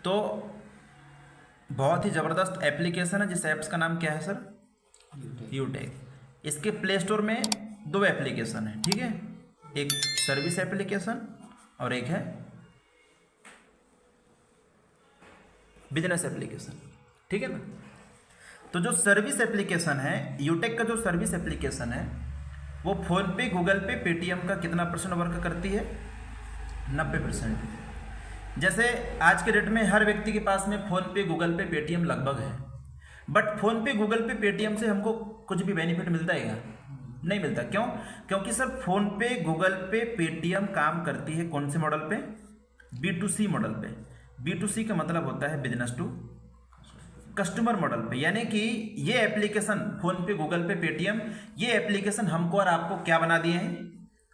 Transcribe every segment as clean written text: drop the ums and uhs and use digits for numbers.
तो बहुत ही ज़बरदस्त एप्लीकेशन है, जिस ऐप्स का नाम क्या है सर? यूटेक। इसके प्ले स्टोर में दो एप्लीकेशन है, ठीक है, एक सर्विस एप्लीकेशन और एक है बिजनेस एप्लीकेशन, ठीक है ना। तो जो सर्विस एप्लीकेशन है, यूटेक का जो सर्विस एप्लीकेशन है, वो फोन पे, गूगल पे, पेटीएम का कितना % वर्क करती है? 90%। जैसे आज के डेट में हर व्यक्ति के पास में फोन पे, गूगल पे, पेटीएम लगभग है, बट फोन पे, गूगल पे, पेटीएम से हमको कुछ भी बेनिफिट मिलता है क्या? नहीं मिलता। क्यों? क्योंकि सर फोन पे, गूगल पे, पेटीएम काम करती है कौन से मॉडल पे? B2C मॉडल पे। B2C का मतलब होता है बिजनेस टू कस्टमर मॉडल पे, यानी कि ये एप्लीकेशन फोन पे, गूगल पे, पेटीएम, ये एप्लीकेशन हमको और आपको क्या बना दिए हैं?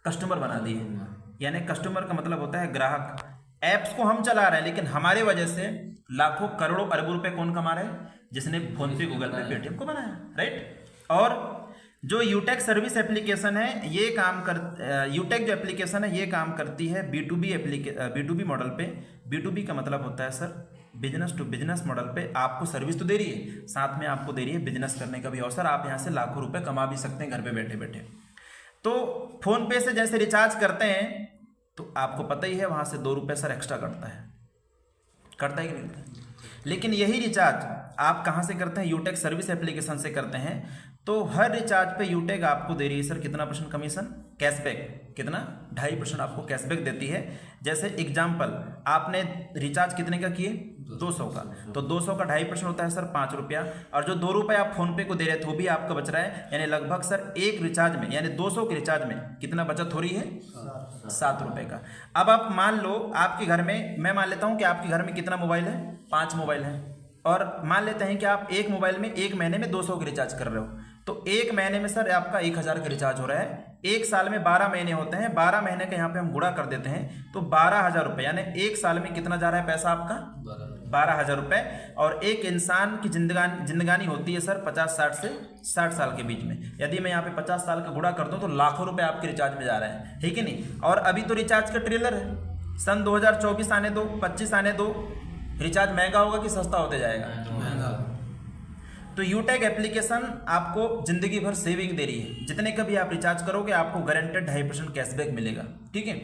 कस्टमर बना दिए हैं। यानी कस्टमर का मतलब होता है ग्राहक। ऐप्स को हम चला रहे हैं, लेकिन हमारे वजह से लाखों करोड़ों अरबों रुपए कौन कमा रहे हैं? जिसने फोन पे, गूगल पे, पेटीएम को बनाया, राइट। और जो यूटेक सर्विस एप्लीकेशन है, ये काम कर यूटेक जो एप्लीकेशन है ये काम करती है B2B मॉडल पे। B2B का मतलब होता है sir business to business model पे। आपको सर्विस तो दे रही है, साथ में आपको दे रही है बिजनेस करने का भी अवसर। आप यहाँ से लाखों रुपए कमा भी सकते हैं घर पे बैठे बैठे। तो फोन पे से जैसे रिचार्ज करते हैं तो आपको पता ही है वहाँ से 2 रुपये सर एक्स्ट्रा कटता है कि नहीं करता? लेकिन यही रिचार्ज आप कहाँ से करते हैं? यूटेक सर्विस एप्लीकेशन से करते हैं। तो हर रिचार्ज पे यूटेक आपको दे रही है सर कितना % कमीशन? कैशबैक। कितना? 2.5% आपको कैशबैक देती है। जैसे एग्जाम्पल, आपने रिचार्ज कितने का किए? 200 का, तो 200 का 2.5% होता है सर 5 रुपया। और जो 2 रुपये आप फोन पे को दे रहे थे वो भी आपका बच रहा है, यानी लगभग सर एक रिचार्ज में, यानी 200 के रिचार्ज में कितना बचत हो रही है? 7 रुपये का। अब आप मान लो आपके घर में, मैं मान लेता हूँ कि आपके घर में कितना मोबाइल है? 5 मोबाइल है। और मान लेते हैं कि आप एक मोबाइल में एक महीने में 200 के रिचार्ज कर रहे हो, तो एक महीने में सर आपका 1000 का रिचार्ज हो रहा है। एक साल में 12 महीने होते हैं, 12 महीने का यहाँ पे हम गुणा कर देते हैं, तो 12,000 रुपये, यानी एक साल में कितना जा रहा है पैसा आपका? 12,000 रुपये। और एक इंसान की जिंदगानी होती है सर 50-60 से 60 साल के बीच में। यदि मैं यहाँ पे 50 साल का गुणा कर दूँ तो लाखों रुपए आपके रिचार्ज में जा रहे हैं, ठीक है नहीं। और अभी तो रिचार्ज का ट्रेलर है, सन 2024 आने दो, 25 आने दो, रिचार्ज महंगा होगा कि सस्ता होते जाएगा? महंगा। तो यूटेक एप्लीकेशन आपको जिंदगी भर सेविंग दे रही है। जितने का भी आप रिचार्ज करोगे आपको गारंटेड 2.5% कैशबैक मिलेगा, ठीक है।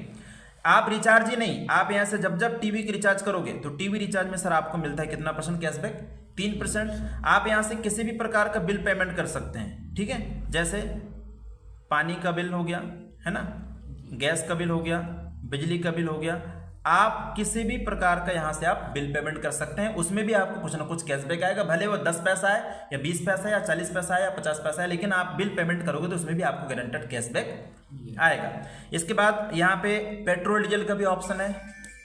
आप रिचार्ज ही नहीं, आप यहाँ से जब जब टीवी की रिचार्ज करोगे तो टीवी रिचार्ज में सर आपको मिलता है कितना % कैशबैक? 3%। आप यहाँ से किसी भी प्रकार का बिल पेमेंट कर सकते हैं, ठीक है। जैसे पानी का बिल हो गया, है ना, गैस का बिल हो गया, बिजली का बिल हो गया, आप किसी भी प्रकार का यहाँ से आप बिल पेमेंट कर सकते हैं। उसमें भी आपको कुछ ना कुछ कैशबैक आएगा, भले वो 10 पैसा है या 20 पैसा है या 40 पैसा है या 50 पैसा है, लेकिन आप बिल पेमेंट करोगे तो उसमें भी आपको गारंटेड कैशबैक आएगा। इसके बाद यहाँ पे पेट्रोल डीजल का भी ऑप्शन है।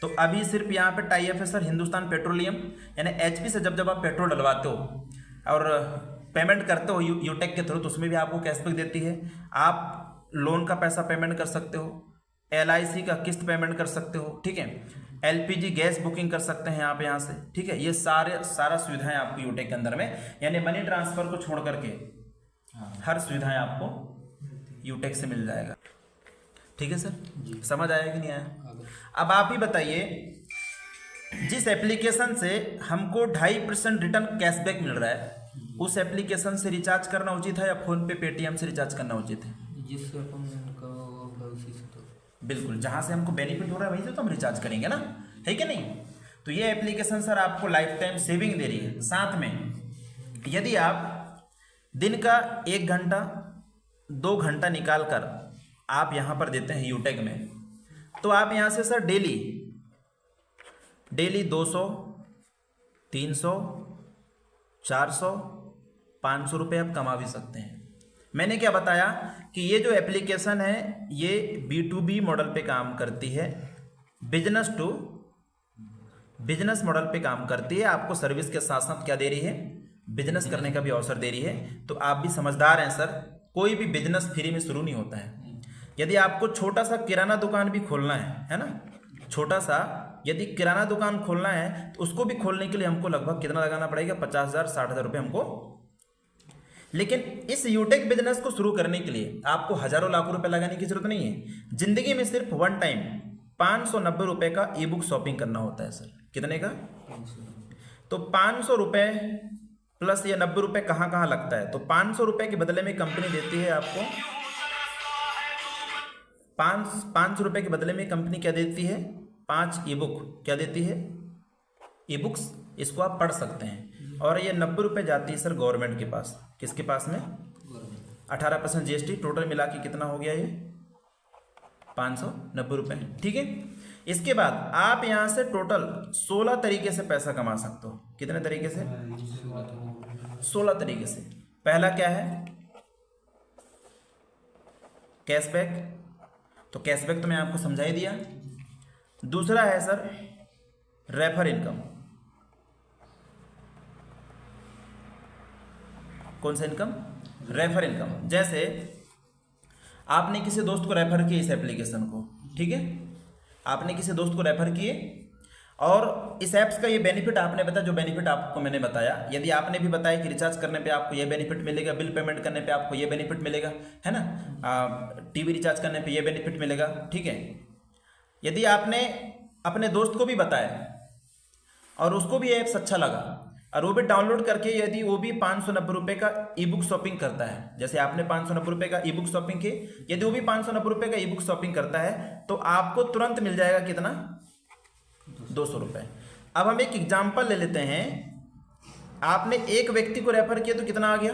तो अभी सिर्फ यहाँ पे टाई अप है सर हिंदुस्तान पेट्रोलियम, यानी HP से जब आप पेट्रोल डलवाते हो और पेमेंट करते हो यूटेक के थ्रू, तो उसमें भी आपको कैशबैक देती है। आप लोन का पैसा पेमेंट कर सकते हो, LIC का किस्त पेमेंट कर सकते हो, ठीक है। LPG गैस बुकिंग कर सकते हैं आप यहाँ से, ठीक है। ये सारा सुविधाएं आपको यूटेक के अंदर में, यानी मनी ट्रांसफर को छोड़ करके हर सुविधाएं आपको यूटेक से मिल जाएगा, ठीक है सर। समझ आया कि नहीं आया? अब आप ही बताइए, जिस एप्लीकेशन से हमको 2.5% रिटर्न कैशबैक मिल रहा है, उस एप्लीकेशन से रिचार्ज करना उचित है या फोन पे, पेटीएम से रिचार्ज करना उचित है? जिससे अपन उसी से तो बिल्कुल, जहां से हमको बेनिफिट हो रहा है वहीं से तो हम रिचार्ज करेंगे ना, है कि नहीं। तो ये एप्लीकेशन सर आपको लाइफ टाइम सेविंग दे रही है। साथ में यदि आप दिन का 1 घंटा 2 घंटा निकाल कर आप यहाँ पर देते हैं यूटेक में, तो आप यहाँ से सर डेली 200, 300, 400, 500 रुपये आप कमा भी सकते हैं। मैंने क्या बताया कि ये जो एप्लीकेशन है ये B2B मॉडल पे काम करती है, बिजनेस टू बिजनेस मॉडल पे काम करती है। आपको सर्विस के साथ साथ क्या दे रही है? बिजनेस करने का भी अवसर दे रही है। तो आप भी समझदार हैं सर, कोई भी बिजनेस फ्री में शुरू नहीं होता है। यदि आपको छोटा सा किराना दुकान भी खोलना है ना, छोटा सा यदि किराना दुकान खोलना है तो उसको भी खोलने के लिए हमको लगभग कितना लगाना पड़ेगा? 50,000 60,000 रुपये हमको। लेकिन इस यूटेक बिजनेस को शुरू करने के लिए आपको हजारों लाखों रुपए लगाने की जरूरत नहीं है। जिंदगी में सिर्फ 1 टाइम 590 रुपये का ई बुक शॉपिंग करना होता है सर। कितने का? 500। तो 500 रुपये प्लस ये 90 रुपये कहाँ कहाँ लगता है, तो 500 रुपये के बदले में कंपनी देती है आपको 500 रुपये के बदले में कंपनी क्या देती है? 5 ई बुक क्या देती है? ई बुक्स, इसको आप पढ़ सकते हैं। और ये 90 रुपये जाती है सर गवर्नमेंट के पास। किसके पास में? 18% जीएसटी, टोटल मिला के कितना हो गया ये? 590 रुपये। ठीक है, इसके बाद आप यहाँ से टोटल 16 तरीके से पैसा कमा सकते हो। कितने तरीके से? 16 तरीके से। पहला क्या है? कैशबैक, तो कैशबैक तो मैं आपको समझा ही दिया। दूसरा है सर रेफर इनकम। कौन सा इनकम? Refer income. जैसे आपने किसी दोस्त को रेफर किया इस एप्लीकेशन को, ठीक है, आपने किसी दोस्त को रेफर किए और इस ऐप्स का ये बेनिफिट आपने बताया, जो बेनिफिट आपको मैंने बताया। यदि आपने भी बताया कि रिचार्ज करने पे आपको ये बेनिफिट मिलेगा, बिल पेमेंट करने पे आपको ये बेनिफिट मिलेगा, है ना, टीवी रिचार्ज करने पे ये बेनिफिट मिलेगा, ठीक है। यदि आपने अपने दोस्त को भी बताया और उसको भी ऐप्स अच्छा लगा और वो भी डाउनलोड करके, यदि वो भी 590 रुपये का ई बुक शॉपिंग करता है, जैसे आपने 590 रुपये का ई बुक शॉपिंग की, यदि वो भी 590 रुपये का ई बुक शॉपिंग करता है तो आपको तुरंत मिल जाएगा कितना? 200 रुपये। अब हम एक एग्जाम्पल ले लेते हैं। आपने एक व्यक्ति को रेफर किया तो कितना आ गया?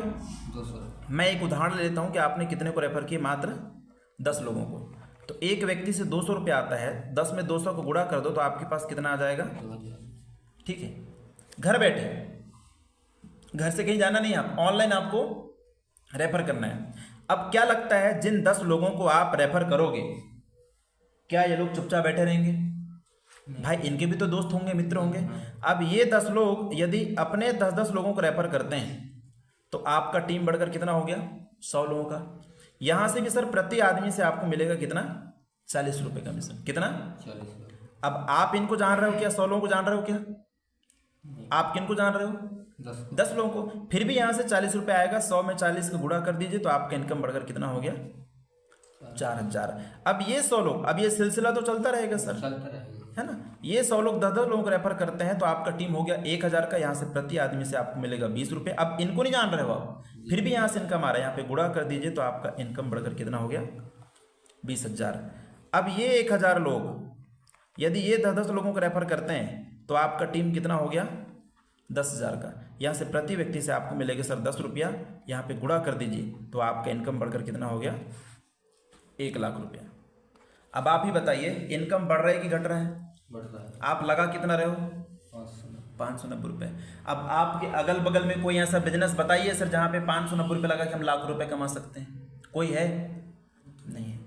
200। मैं एक उदाहरण ले लेता हूँ कि आपने कितने को रेफर किए? मात्र 10 लोगों को। तो एक व्यक्ति से 200 रुपये आता है, 10 में 200 को गुणा कर दो तो आपके पास कितना आ जाएगा? 2000। ठीक है, घर बैठे, घर से कहीं जाना नहीं, आप ऑनलाइन आपको रेफर करना है। अब क्या लगता है, जिन 10 लोगों को आप रेफर करोगे, क्या ये लोग चुपचाप बैठे रहेंगे? भाई इनके भी तो दोस्त होंगे, मित्र होंगे। अब ये 10 लोग यदि अपने 10-10 लोगों को रेफर करते हैं तो आपका टीम बढ़कर कितना हो गया? 100 लोगों का। यहां से भी सर प्रति आदमी से आपको मिलेगा कितना? 40 रुपये कमीशन। कितना? 40। अब आप इनको जान रहे हो क्या? 100 लोगों को जान रहे हो क्या? आप किनको जान रहे हो? 10 लोगों को। फिर भी यहाँ से 40 रुपये आएगा, 100 में 40 का गुणा कर दीजिए तो आपका इनकम बढ़कर कितना हो गया? 4000। अब ये 100 लोग, अब ये सिलसिला तो चलता रहेगा सर, चलता रहेगा, है ना। ये 100 लोग 10-10 लोगों को रेफर करते हैं तो आपका टीम हो गया 1000 का। यहाँ से प्रति आदमी से आपको मिलेगा 20 रुपये। अब इनको नहीं जान रहे हो आप, फिर भी यहाँ से इनकम आ रहा है, यहाँ पे गुणा कर दीजिए तो आपका इनकम बढ़कर कितना हो गया? 20,000। अब ये 1000 लोग यदि ये 10-10 लोगों को रेफर करते हैं तो आपका टीम कितना हो गया? 10,000 का। यहाँ से प्रति व्यक्ति से आपको मिलेगा सर 10 रुपया, यहाँ पे गुणा कर दीजिए तो आपका इनकम बढ़कर कितना हो गया? 1 लाख रुपया। अब आप ही बताइए, इनकम बढ़ रहा है कि घट रहा है? बढ़ रहा है। आप लगा कितना रहे हो? 590 रुपये। अब आपके अगल बगल में कोई ऐसा बिजनेस बताइए सर जहाँ पे 590 रुपये लगा के हम लाख रुपये कमा सकते हैं? कोई है? नहीं है।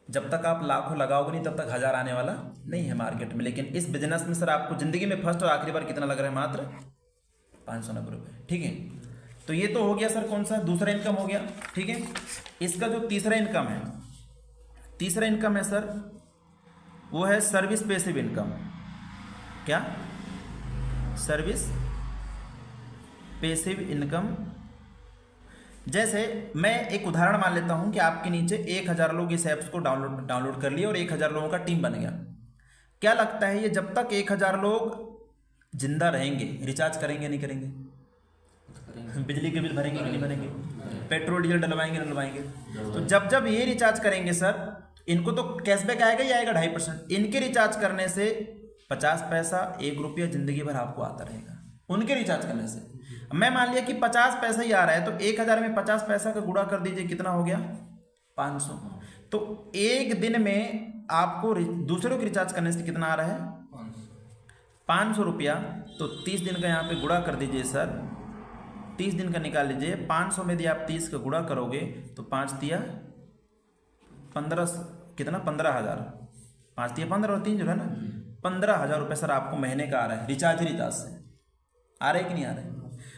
जब तक आप लाखों लगाओगे नहीं तब तक 1000 आने वाला नहीं है मार्केट में। लेकिन इस बिजनेस में सर आपको जिंदगी में फर्स्ट और आखिरी बार कितना लग रहा है? मात्र 590 रुपये। ठीक है, तो ये तो हो गया सर कौन सा? दूसरा इनकम हो गया। ठीक है, इसका जो तीसरा इनकम है, तीसरा इनकम है सर वो है सर्विस पैसिव इनकम। क्या? Service passive income. जैसे मैं एक उदाहरण मान लेता हूं कि आपके नीचे 1000 लोग इस ऐप्स को डाउनलोड कर लिए और 1000 लोगों का टीम बन गया। क्या लगता है ये जब तक 1000 लोग जिंदा रहेंगे रिचार्ज करेंगे नहीं करेंगे? बिजली के बिल भरेंगे कि नहीं भरेंगे? पेट्रोल डीजल डलवाएंगे नहीं डलवाएंगे? तो जब जब ये रिचार्ज करेंगे सर, इनको तो कैशबैक आएगा ही आएगा 2.5%। इनके रिचार्ज करने से 50 पैसा 1 रुपया जिंदगी भर आपको आता रहेगा उनके रिचार्ज करने से। मैं मान लिया कि 50 पैसा ही आ रहा है तो 1000 में 50 पैसा का गुणा कर दीजिए, कितना हो गया? 500। तो एक दिन में आपको दूसरों के रिचार्ज करने से कितना आ रहा है? 500 रुपया। तो 30 दिन का यहाँ पे गुणा कर दीजिए सर, 30 दिन का निकाल लीजिए। 500 में यदि आप 30 का गुणा करोगे तो 5 दिया 15, कितना? 15,000। 5 दिया 15 और 3 जो है ना 15,000 रुपये सर आपको महीने का आ रहा है रिचार्ज से। आ रहा है कि नहीं आ रहा है?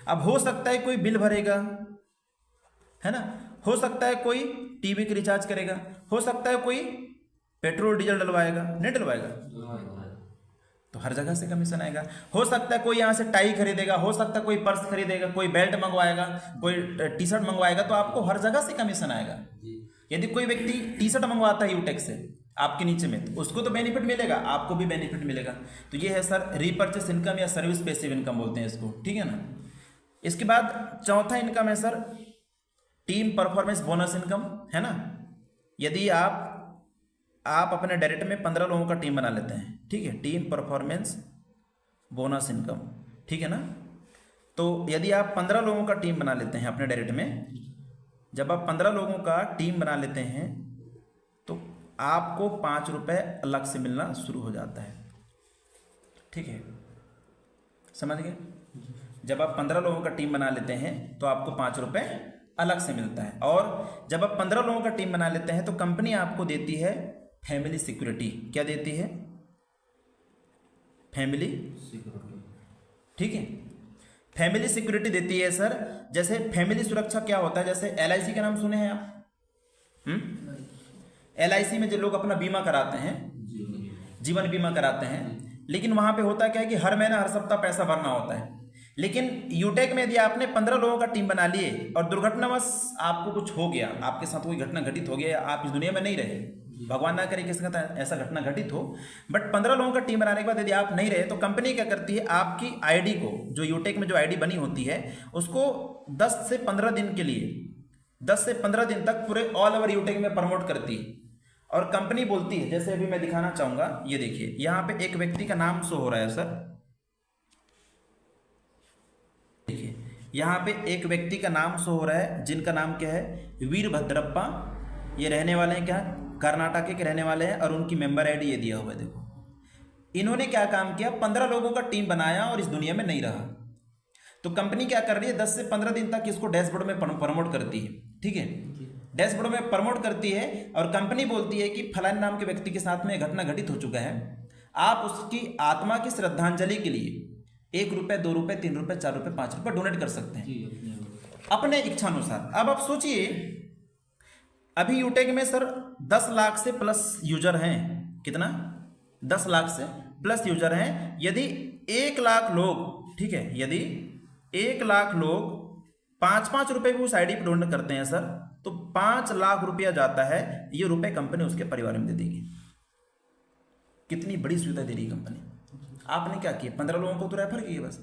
अब हो सकता है कोई बिल भरेगा, है ना, हो सकता है कोई टीवी का रिचार्ज करेगा, हो सकता है कोई पेट्रोल डीजल डलवाएगा, नहीं डलवाएगा? तो हर जगह से कमीशन आएगा। हो सकता है कोई यहाँ से टाई खरीदेगा, हो सकता है कोई पर्स खरीदेगा, कोई बेल्ट मंगवाएगा, कोई टी शर्ट मंगवाएगा, तो आपको हर जगह से कमीशन आएगा। यदि कोई व्यक्ति टी शर्ट मंगवाता है यूटेक से आपके नीचे में, तो उसको तो बेनिफिट मिलेगा, आपको भी बेनिफिट मिलेगा। तो ये है सर रीपर्चेस इनकम या सर्विस पैसिव इनकम बोलते हैं इसको, ठीक है ना। इसके बाद चौथा इनकम है sir team performance bonus income, है ना। यदि आप अपने डायरेक्ट में 15 लोगों का टीम बना लेते हैं, ठीक है, टीम परफॉर्मेंस बोनस इनकम, ठीक है ना। तो यदि आप 15 लोगों का टीम बना लेते हैं अपने डायरेक्ट में, जब आप 15 लोगों का टीम बना लेते हैं तो आपको 5 रुपये अलग से मिलना शुरू हो जाता है, ठीक है, समझ गए। जब आप 15 लोगों का टीम बना लेते हैं तो आपको 5 रुपये अलग से मिलता है। और जब आप 15 लोगों का टीम बना लेते हैं तो कंपनी आपको देती है फैमिली सिक्योरिटी। क्या देती है? फैमिली सिक्योरिटी, ठीक है, फैमिली सिक्योरिटी देती है सर। जैसे फैमिली सुरक्षा क्या होता है, जैसे LIC का नाम सुने हैं आप? LIC में जो लोग अपना बीमा कराते हैं, जीवन बीमा कराते हैं, लेकिन वहां पे होता क्या है कि हर महीना हर सप्ताह पैसा भरना होता है। लेकिन यूटेक में यदि आपने 15 लोगों का टीम बना लिए और दुर्घटनावश आपको कुछ हो गया, आपके साथ कोई घटना घटित हो गया या आप इस दुनिया में नहीं रहे, भगवान ना करे किसी का ऐसा घटना घटित हो, बट 15 लोगों का टीम बनाने के बाद यदि आप नहीं रहे तो कंपनी क्या करती है, आपकी आईडी को, जो यूटेक में जो आईडी बनी होती है, उसको 10 से 15 दिन के लिए, 10 से 15 दिन तक पूरे ऑल ओवर यूटेक में प्रमोट करती है। और कंपनी बोलती है, जैसे अभी मैं दिखाना चाहूंगा, ये देखिए यहाँ पे एक व्यक्ति का नाम शो हो रहा है सर, देखिए यहाँ पे एक व्यक्ति का नाम शो हो रहा है, जिनका नाम क्या है, वीरभद्रप्पा। ये रहने वाले हैं क्या, कर्नाटक के रहने वाले हैं, और उनकी मेंबर आईडी ये दिया हुआ है। देखो इन्होंने क्या काम किया, 15 लोगों का टीम बनाया और इस दुनिया में नहीं रहा। तो कंपनी क्या कर रही है, 10 से 15 दिन तक इसको डैशबोर्ड में प्रमोट करती है, ठीक है, डैशबोर्ड में प्रमोट करती है। और कंपनी बोलती है कि फलाने नाम के व्यक्ति के साथ में घटना घटित हो चुका है, आप उसकी आत्मा की श्रद्धांजलि के लिए 1 रुपये, 2 रुपये, 3 रुपये, 4 रुपये, 5 रुपये डोनेट कर सकते हैं अपने इच्छानुसार। अब आप सोचिए, अभी यूटेक में सर 10 लाख से प्लस यूजर हैं। कितना? 10 लाख से प्लस यूजर हैं। यदि 1 लाख लोग, ठीक है, यदि 1 लाख लोग 5-5 रुपये भी उस आईडी पर डोनेट करते हैं सर, तो 5 लाख रुपया जाता है। ये रुपए कंपनी उसके परिवार में दे देगी। कितनी बड़ी सुविधा दे रही कंपनी। आपने क्या किया, 15 लोगों को तो रेफर किए बस।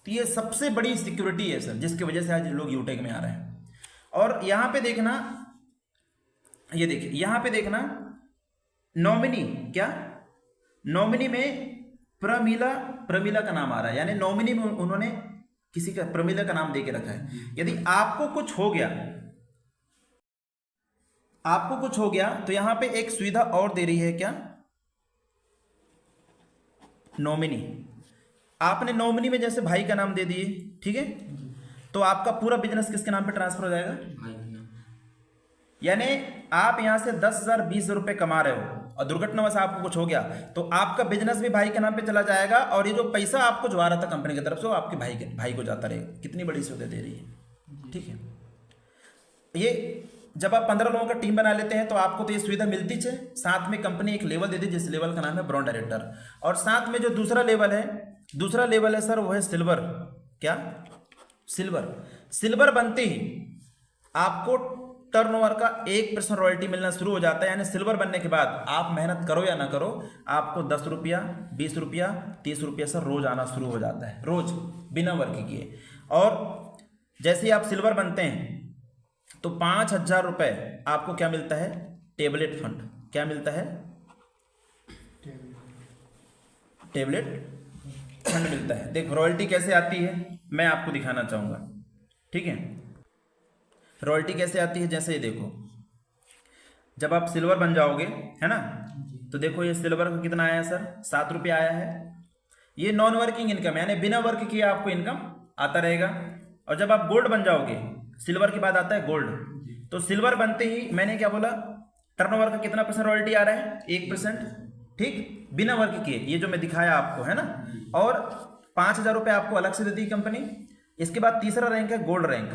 ये सबसे बड़ी सिक्योरिटी है सर, जिसकी वजह से आज लोग यूटेक में आ रहे हैं। और यहां पे देखना, ये देखिए यहां पे देखना, नॉमिनी, क्या नॉमिनी में प्रमिला का नाम आ रहा है, यानी नॉमिनी में उन्होंने किसी का प्रमिला का नाम दे के रखा है। यदि आपको कुछ हो गया, तो यहां पे एक सुविधा और दे रही है, क्या, नॉमिनी। आपने नॉमिनी में जैसे भाई का नाम दे दिए, ठीक है, तो आपका पूरा बिजनेस किसके नाम पे ट्रांसफर हो जाएगा, यानी आप यहां से 10,000 20 रुपए कमा रहे हो और दुर्घटनावश आपको कुछ हो गया, तो आपका बिजनेस भी भाई के नाम पे चला जाएगा, और ये जो पैसा आपको जो आ रहा था कंपनी की तरफ से, वो आपके भाई को जाता रहेगा। कितनी बड़ी सुविधा दे रही है, ठीक है। ये जब आप 15 लोगों का टीम बना लेते हैं तो आपको तो ये सुविधा मिलती है, साथ में कंपनी एक लेवल देती है, जिस लेवल का नाम है ब्रांड डायरेक्टर। और साथ में जो दूसरा लेवल है सर, वो है सिल्वर। क्या? सिल्वर बनते ही आपको टर्नओवर का 1% रॉयल्टी मिलना शुरू हो जाता है। यानी सिल्वर बनने के बाद आप मेहनत करो या ना करो, आपको 10 रुपया, 20 रुपया, 30 रुपया सर रोज आना शुरू हो जाता है, रोज, बिना वर्क किए। और जैसे ही आप सिल्वर बनते हैं तो 5,000 रुपये आपको क्या मिलता है, टेबलेट फंड। क्या मिलता है? टेबलेट फंड मिलता है। देखो रॉयल्टी कैसे आती है, मैं आपको दिखाना चाहूंगा, ठीक है। रॉयल्टी कैसे आती है, जैसे ये देखो, जब आप सिल्वर बन जाओगे, है ना, तो देखो ये सिल्वर का कितना आया सर, 7 रुपये आया है। ये नॉन वर्किंग इनकम है, यानी बिना वर्क किए आपको इनकम आता रहेगा। और जब आप गोल्ड बन जाओगे, सिल्वर के बाद आता है गोल्ड, तो सिल्वर बनते ही मैंने क्या बोला, टर्नओवर का कितना % रॉयल्टी आ रहा है, 1%, ठीक, बिना वर्क किए, ये जो मैं दिखाया आपको, है ना। और 5,000 रुपये आपको अलग से देती है कंपनी। इसके बाद तीसरा रैंक है गोल्ड रैंक।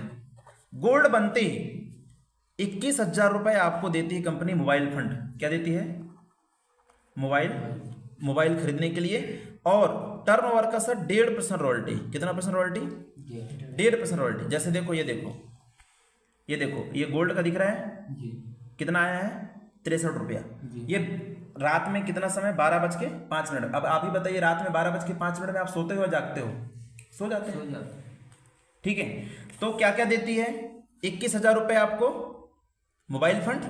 गोल्ड बनते ही 21,000 रुपये आपको देती है कंपनी मोबाइल फंड। क्या देती है? मोबाइल खरीदने के लिए। और टर्नओवर का सर 1.5% रॉयल्टी। कितना % रॉयल्टी? 1.5% रॉयल्टी। जैसे देखो, ये देखो, ये गोल्ड का दिख रहा है, कितना आया है, 63 रुपया। जी। ये रात में कितना समय? 12:05। अब आप ही बताइए, रात में 12:05 में आप सोते हो या जागते हो? सो जाते सो हैं, जाते हैं। ठीक है। तो क्या क्या देती है? 21,000 रुपये आपको मोबाइल फंड,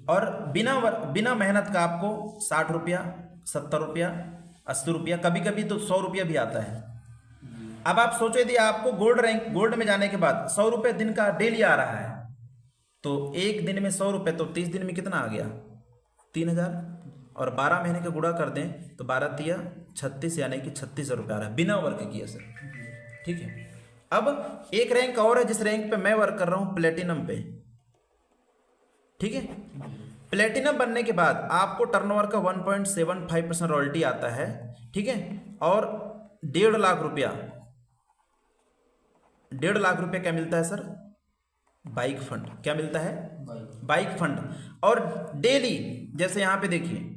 और बिना मेहनत का आपको 60 रुपया, 70 रुपया, 80 रुपया, कभी कभी तो 100 रुपया भी आता है। अब आप सोचो, यदि आपको गोल्ड में जाने के बाद 100 रुपये दिन का डेली आ रहा है, तो एक दिन में 100 रुपये, तो 30 दिन में कितना आ गया? 3,000। और 12 महीने का गुणा कर दें तो 12 तिया 36, यानी कि 36,000 रुपये आ रहा है बिना वर्क किए सर, ठीक है। अब एक रैंक और है, जिस रैंक पे मैं वर्क कर रहा हूं, प्लेटिनम पे, ठीक है। प्लेटिनम बनने के बाद आपको टर्नओवर का 1.75% रॉयल्टी आता है, ठीक है। और 1.5 लाख रुपया, 1.5 लाख रुपया क्या मिलता है सर? Bike fund. क्या मिलता है? Bike fund. और डेली, जैसे यहां पे देखिए,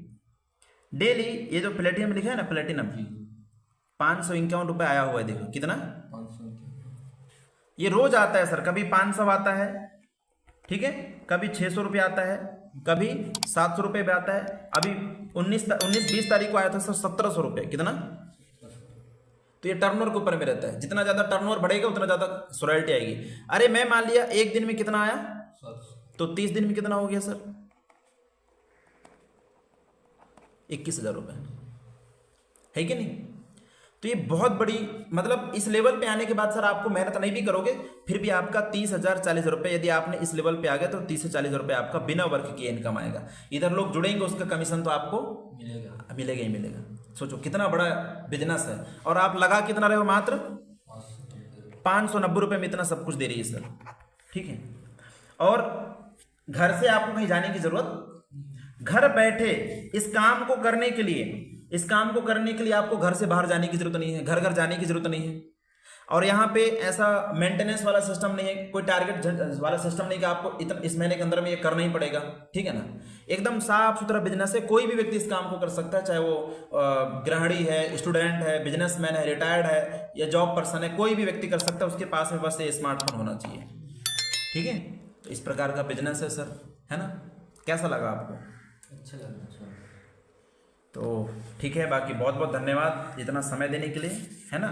डेली ये जो प्लेटिनम लिखा है ना, प्लेटिनम, 551 रुपये आया हुआ है। देखो कितना, 500। ये रोज आता है सर। कभी 500 आता है, ठीक है, कभी 600 रुपये आता है, कभी 700 रुपये भी आता है। अभी 19-20 तारीख को आया था सर 1700 रुपये। कितना? तो ये टर्नओवर के ऊपर में रहता है, जितना ज्यादा टर्नओवर बढ़ेगा उतना ज्यादा रॉयल्टी आएगी। अरे मैं मान लिया एक दिन में कितना आया, 700। तो 30 दिन में कितना हो गया सर? 21,000 रुपये, है कि नहीं? तो ये बहुत बड़ी, मतलब इस लेवल पे आने के बाद सर आपको मेहनत नहीं भी करोगे फिर भी आपका 30,000 40,000 रुपये, यदि आपने इस लेवल पे आ गए तो 30 से 40,000 रुपये आपका बिना वर्क किए इनकम आएगा। इधर लोग जुड़ेंगे, उसका कमीशन तो आपको मिलेगा ही मिलेगा। सोचो कितना बड़ा बिजनेस है, और आप लगा कितना रहे हो? मात्र 590 रुपये में इतना सब कुछ दे रही है सर, ठीक है। और घर से आपको कहीं जाने की जरूरत, घर बैठे इस काम को करने के लिए आपको घर से बाहर जाने की जरूरत नहीं है, घर घर जाने की जरूरत नहीं है। और यहाँ पे ऐसा मेंटेनेंस वाला सिस्टम नहीं है, कोई टारगेट वाला सिस्टम नहीं कि आपको इतना इस महीने के अंदर में ये करना ही पड़ेगा, ठीक है ना। एकदम साफ सुथरा बिजनेस है, कोई भी व्यक्ति इस काम को कर सकता है, चाहे वो गृहिणी है, स्टूडेंट है, बिजनेसमैन है, रिटायर्ड है या जॉब पर्सन है, कोई भी व्यक्ति कर सकता है। उसके पास में बस ये स्मार्टफोन होना चाहिए, ठीक है। तो इस प्रकार का बिजनेस है सर, है ना। कैसा लगा आपको? अच्छा लगा सर। तो ठीक है, बाकी बहुत बहुत धन्यवाद इतना समय देने के लिए, है ना।